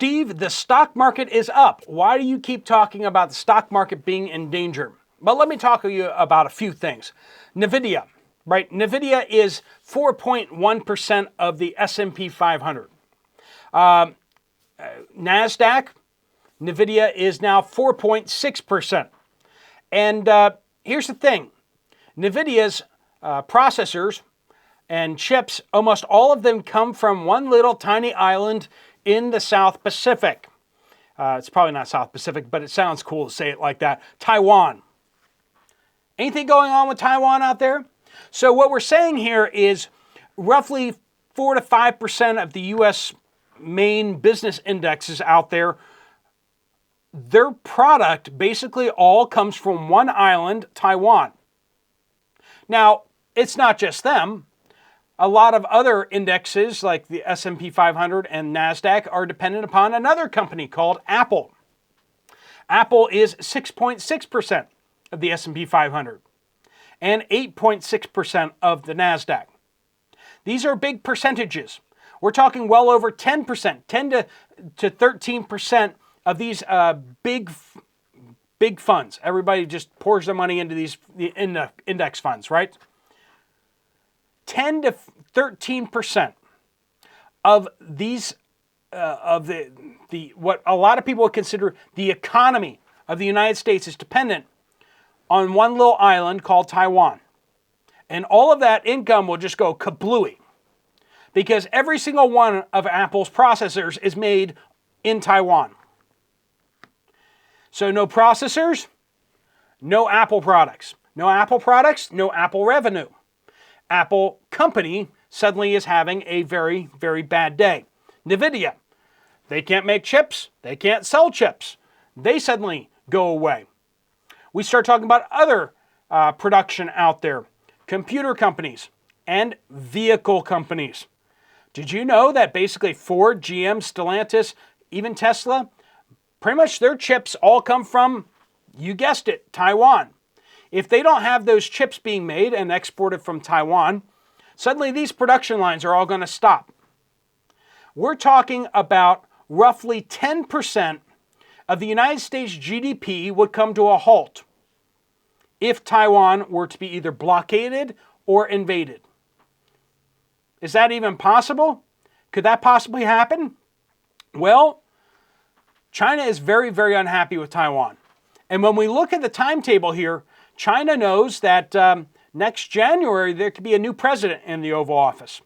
Steve, the stock market is up. Why do you keep talking about the stock market being in danger? Well, let me talk to you about a few things. NVIDIA, right? NVIDIA is 4.1% of the S&P 500. NASDAQ, NVIDIA is now 4.6%. And here's the thing. NVIDIA's processors and chips, almost all of them come from one little tiny island in the South Pacific. It's probably not South Pacific, but it sounds cool to say it like that. Taiwan. Anything going on with Taiwan out there? So what we're saying here is roughly 4 to 5% of the U.S. main business indexes out there, their product basically all comes from one island, Taiwan. Now, it's not just them. A lot of other indexes like the S&P 500 and NASDAQ are dependent upon another company called Apple. Apple is 6.6% of the S&P 500 and 8.6% of the NASDAQ. These are big percentages. We're talking well over 10%, 10 to 13% of these big funds. Everybody just pours their money into these index funds, right? 10 to 13% of these, of the what a lot of people would consider the economy of the United States is dependent on one little island called Taiwan. And all of that income will just go kablooey because every single one of Apple's processors is made in Taiwan. So no processors, no Apple products. No Apple products, no Apple revenue. Apple company suddenly is having a very, very bad day. NVIDIA, they can't make chips, they can't sell chips. They suddenly go away. We start talking about other production out there, computer companies and vehicle companies. Did you know that basically Ford, GM, Stellantis, even Tesla, pretty much their chips all come from, you guessed it, Taiwan. If they don't have those chips being made and exported from Taiwan, suddenly these production lines are all going to stop. We're talking about roughly 10% of the United States GDP would come to a halt if Taiwan were to be either blockaded or invaded. Is that even possible? Could that possibly happen? Well, China is very, very unhappy with Taiwan. And when we look at the timetable here, China knows that next January there could be a new president in the Oval Office.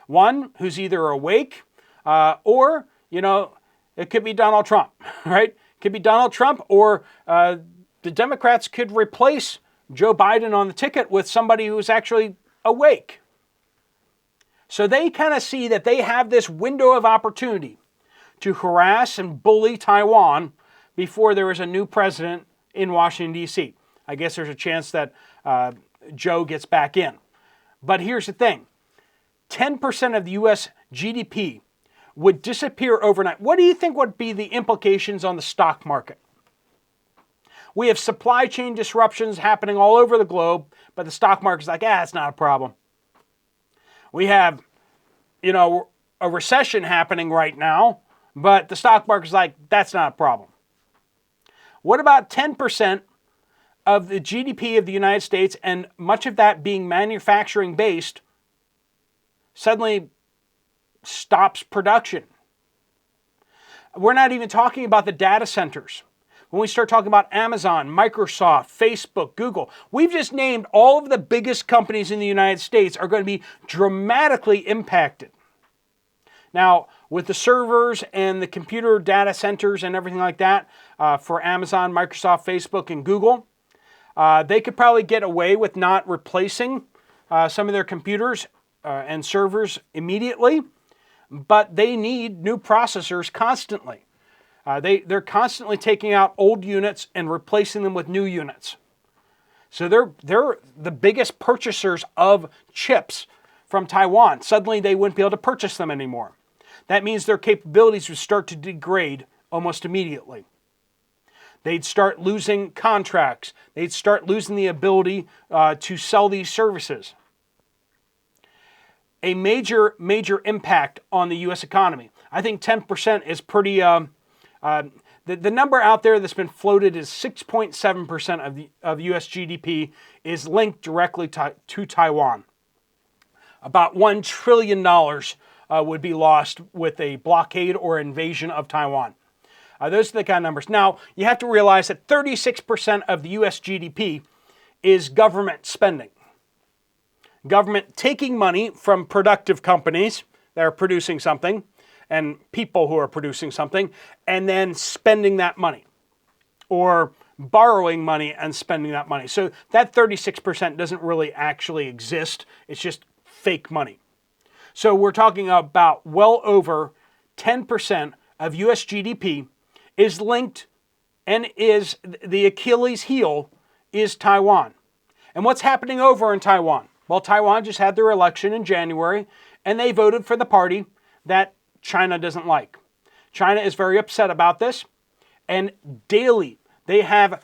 One who's either awake or, it could be Donald Trump, right? It could be Donald Trump or the Democrats could replace Joe Biden on the ticket with somebody who's actually awake. So they kind of see that they have this window of opportunity to harass and bully Taiwan before there is a new president in Washington, D.C. I guess there's a chance that Joe gets back in. But here's the thing. 10% of the U.S. GDP would disappear overnight. What do you think would be the implications on the stock market? We have supply chain disruptions happening all over the globe, but the stock market's like, it's not a problem. We have, a recession happening right now, but the stock market's like, that's not a problem. What about 10% of the GDP of the United States, and much of that being manufacturing based, suddenly stops production? We're not even talking about the data centers. When we start talking about Amazon, Microsoft, Facebook, Google, we've just named all of the biggest companies in the United States are going to be dramatically impacted. Now, with the servers and the computer data centers and everything like that for Amazon, Microsoft, Facebook, and Google, they could probably get away with not replacing some of their computers and servers immediately, but they need new processors constantly. They're constantly taking out old units and replacing them with new units. So they're the biggest purchasers of chips from Taiwan. Suddenly they wouldn't be able to purchase them anymore. That means their capabilities would start to degrade almost immediately. They'd start losing contracts. They'd start losing the ability to sell these services. A major, major impact on the U.S. economy. I think 10% is pretty, the number out there that's been floated is 6.7% of US GDP is linked directly to Taiwan. About $1 trillion would be lost with a blockade or invasion of Taiwan. Those are the kind of numbers. Now, you have to realize that 36% of the US GDP is government spending. Government taking money from productive companies that are producing something and people who are producing something and then spending that money or borrowing money and spending that money. So that 36% doesn't really actually exist. It's just fake money. So we're talking about well over 10% of US GDP is linked and is the Achilles heel is Taiwan. And what's happening over in Taiwan? Well, Taiwan just had their election in January, and they voted for the party that China doesn't like. China is very upset about this, and daily they have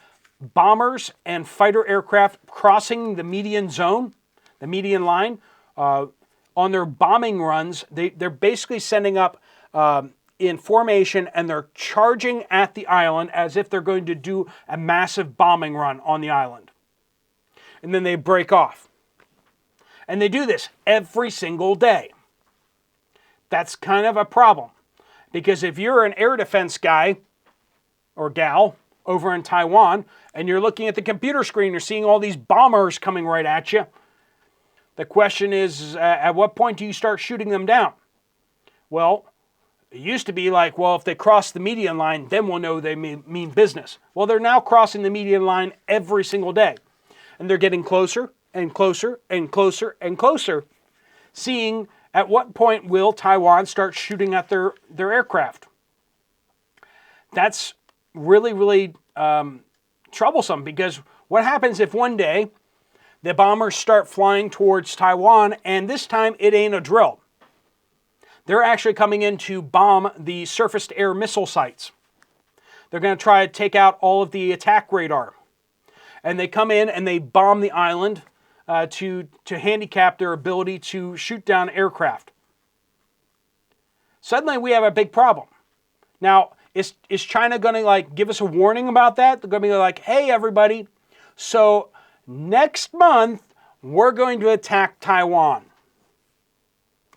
bombers and fighter aircraft crossing the median zone, the median line, on their bombing runs. They're basically sending up in formation, and they're charging at the island as if they're going to do a massive bombing run on the island. And then they break off. And they do this every single day. That's kind of a problem. Because if you're an air defense guy or gal over in Taiwan, and you're looking at the computer screen, you're seeing all these bombers coming right at you, the question is, at what point do you start shooting them down? Well, it used to be like, well, if they cross the median line, then we'll know they mean business. Well, they're now crossing the median line every single day. And they're getting closer and closer and closer and closer, seeing at what point will Taiwan start shooting at their aircraft. That's really, really troublesome, because what happens if one day the bombers start flying towards Taiwan, and this time it ain't a drill. They're actually coming in to bomb the surface-to-air missile sites. They're going to try to take out all of the attack radar. And they come in and they bomb the island to handicap their ability to shoot down aircraft. Suddenly we have a big problem. Now, is China going to give us a warning about that? They're going to be like, hey, everybody, so next month we're going to attack Taiwan.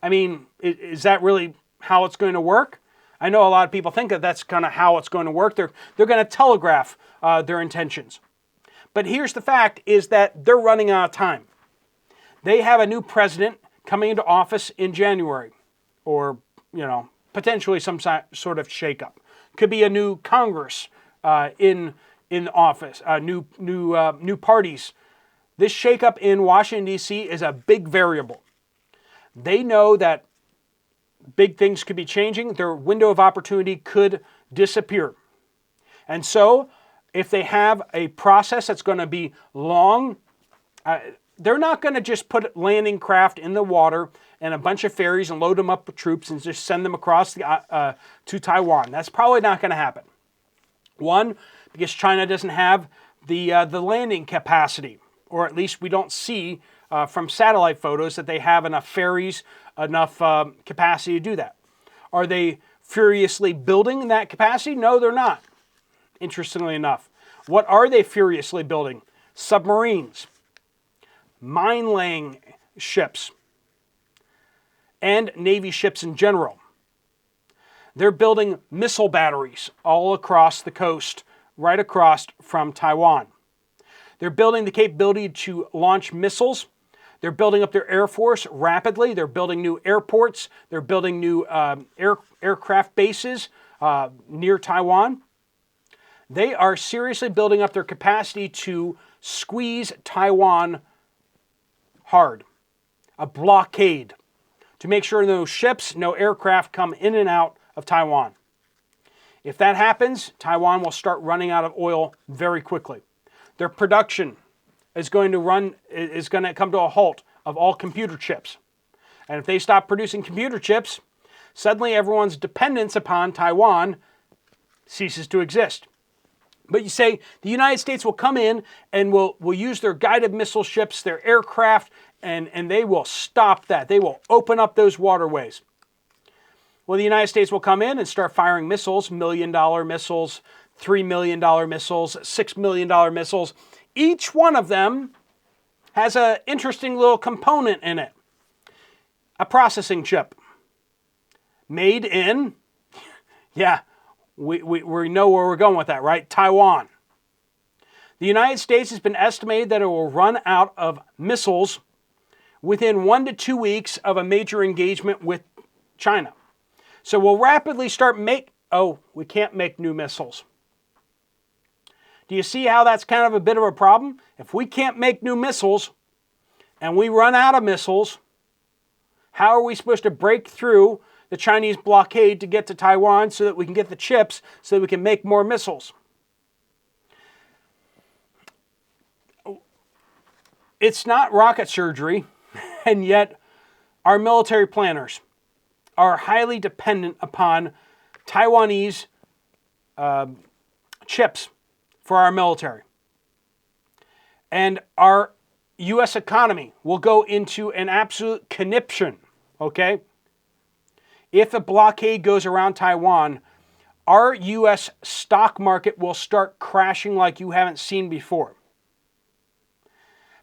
I mean, is that really how it's going to work? I know a lot of people think that that's kind of how it's going to work. They're going to telegraph their intentions. But here's the fact, is that they're running out of time. They have a new president coming into office in January, or, potentially some sort of shakeup. Could be a new Congress in office, new parties. This shakeup in Washington, D.C. is a big variable. They know that big things could be changing. Their window of opportunity could disappear. And so, if they have a process that's going to be long, they're not going to just put landing craft in the water and a bunch of ferries and load them up with troops and just send them across to Taiwan. That's probably not going to happen. One, because China doesn't have the landing capacity, or at least we don't see from satellite photos that they have enough ferries, enough capacity to do that. Are they furiously building that capacity? No, they're not. Interestingly enough. What are they furiously building? Submarines, mine-laying ships, and Navy ships in general. They're building missile batteries all across the coast, right across from Taiwan. They're building the capability to launch missiles. They're building up their air force rapidly. They're building new airports. They're building new aircraft bases near Taiwan. They are seriously building up their capacity to squeeze Taiwan hard. A blockade to make sure no ships, no aircraft come in and out of Taiwan. If that happens, Taiwan will start running out of oil very quickly. Their production is going to come to a halt of all computer chips. And if they stop producing computer chips, suddenly everyone's dependence upon Taiwan ceases to exist. But you say the United States will come in and will use their guided missile ships, their aircraft, and they will stop that. They will open up those waterways. Well, the United States will come in and start firing missiles, $1 million missiles, $3 million missiles, $6 million missiles. Each one of them has an interesting little component in it. A processing chip. Made in, yeah, we know where we're going with that, right? Taiwan. The United States has been estimated that it will run out of missiles within 1 to 2 weeks of a major engagement with China. So we'll rapidly start we can't make new missiles. Do you see how that's kind of a bit of a problem? If we can't make new missiles and we run out of missiles, how are we supposed to break through the Chinese blockade to get to Taiwan so that we can get the chips so that we can make more missiles? It's not rocket surgery, and yet our military planners are highly dependent upon Taiwanese chips for our military. And our U.S. economy will go into an absolute conniption, okay? If a blockade goes around Taiwan, our U.S. stock market will start crashing like you haven't seen before.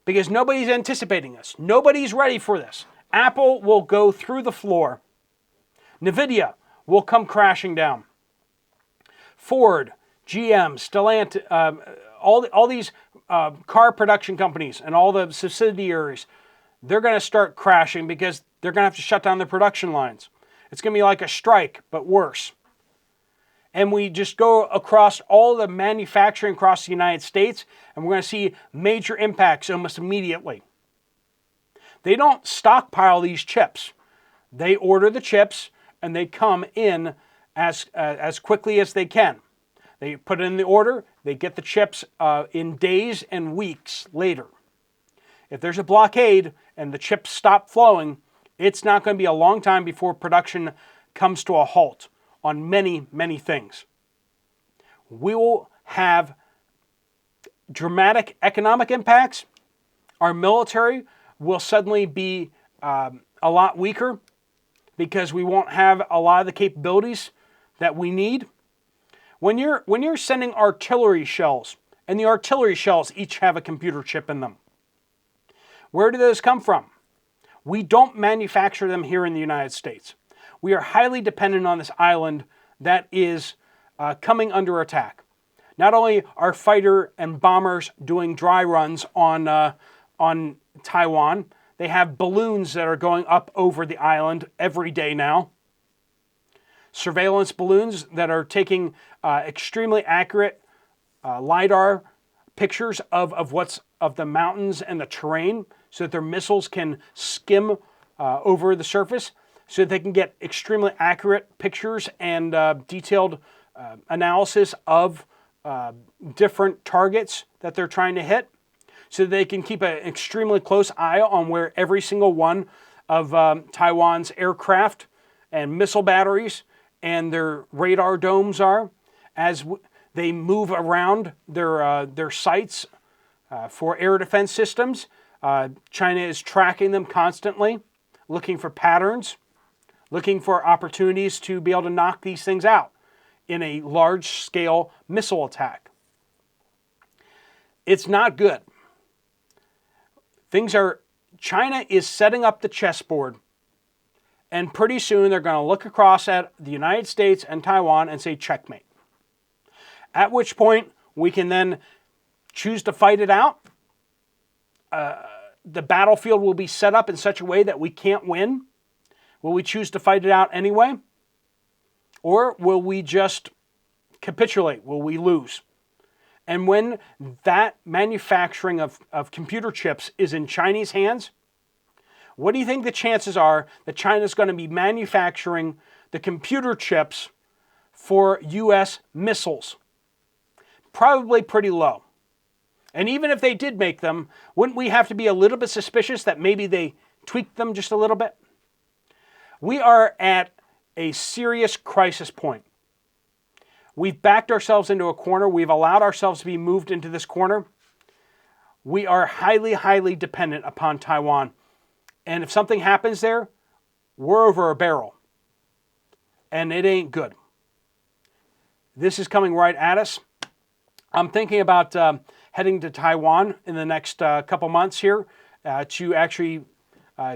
Because nobody's anticipating this. Nobody's ready for this. Apple will go through the floor. Nvidia will come crashing down. Ford, GM, Stellantis, all these car production companies and all the subsidiaries, they're going to start crashing because they're going to have to shut down their production lines. It's going to be like a strike, but worse. And we just go across all the manufacturing across the United States, and we're going to see major impacts almost immediately. They don't stockpile these chips. They order the chips, and they come in as quickly as they can. They put in the order, they get the chips in days and weeks later. If there's a blockade and the chips stop flowing, it's not going to be a long time before production comes to a halt on many, many things. We will have dramatic economic impacts. Our military will suddenly be a lot weaker because we won't have a lot of the capabilities that we need. When you're sending artillery shells, and the artillery shells each have a computer chip in them, where do those come from? We don't manufacture them here in the United States. We are highly dependent on this island that is coming under attack. Not only are fighter and bombers doing dry runs on Taiwan, they have balloons that are going up over the island every day now. Surveillance balloons that are taking extremely accurate LiDAR pictures of the mountains and the terrain so that their missiles can skim over the surface, so that they can get extremely accurate pictures and detailed analysis of different targets that they're trying to hit, so that they can keep an extremely close eye on where every single one of Taiwan's aircraft and missile batteries and their radar domes are as they move around their sites for air defense systems. China is tracking them constantly, looking for patterns, looking for opportunities to be able to knock these things out in a large-scale missile attack. It's not good. China is setting up the chessboard, and pretty soon they're going to look across at the United States and Taiwan and say checkmate. At which point we can then choose to fight it out. The battlefield will be set up in such a way that we can't win. Will we choose to fight it out anyway? Or will we just capitulate? Will we lose? And when that manufacturing of computer chips is in Chinese hands, what do you think the chances are that China's going to be manufacturing the computer chips for U.S. missiles? Probably pretty low. And even if they did make them, wouldn't we have to be a little bit suspicious that maybe they tweaked them just a little bit? We are at a serious crisis point. We've backed ourselves into a corner. We've allowed ourselves to be moved into this corner. We are highly, highly dependent upon Taiwan. And if something happens there, we're over a barrel. and it ain't good. This is coming right at us. I'm thinking about heading to Taiwan in the next couple months here to actually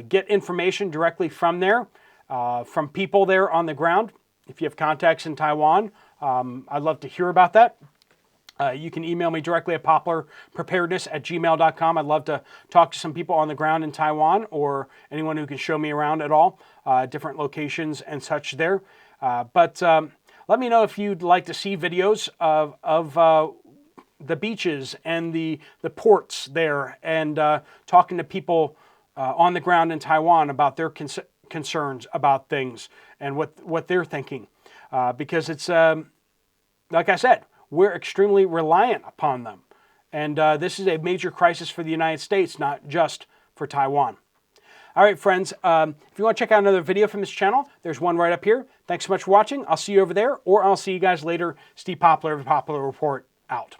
get information directly from there, from people there on the ground. If you have contacts in Taiwan, I'd love to hear about that. You can email me directly at poplarpreparedness@gmail.com. I'd love to talk to some people on the ground in Taiwan, or anyone who can show me around at all, different locations and such there. But let me know if you'd like to see videos of the beaches and the ports there, and talking to people on the ground in Taiwan about their concerns about things and what they're thinking. Because it's, like I said, we're extremely reliant upon them. And this is a major crisis for the United States, not just for Taiwan. All right, friends, if you want to check out another video from this channel, there's one right up here. Thanks so much for watching. I'll see you over there, or I'll see you guys later. Steve Poplar of the Poplar Report, out.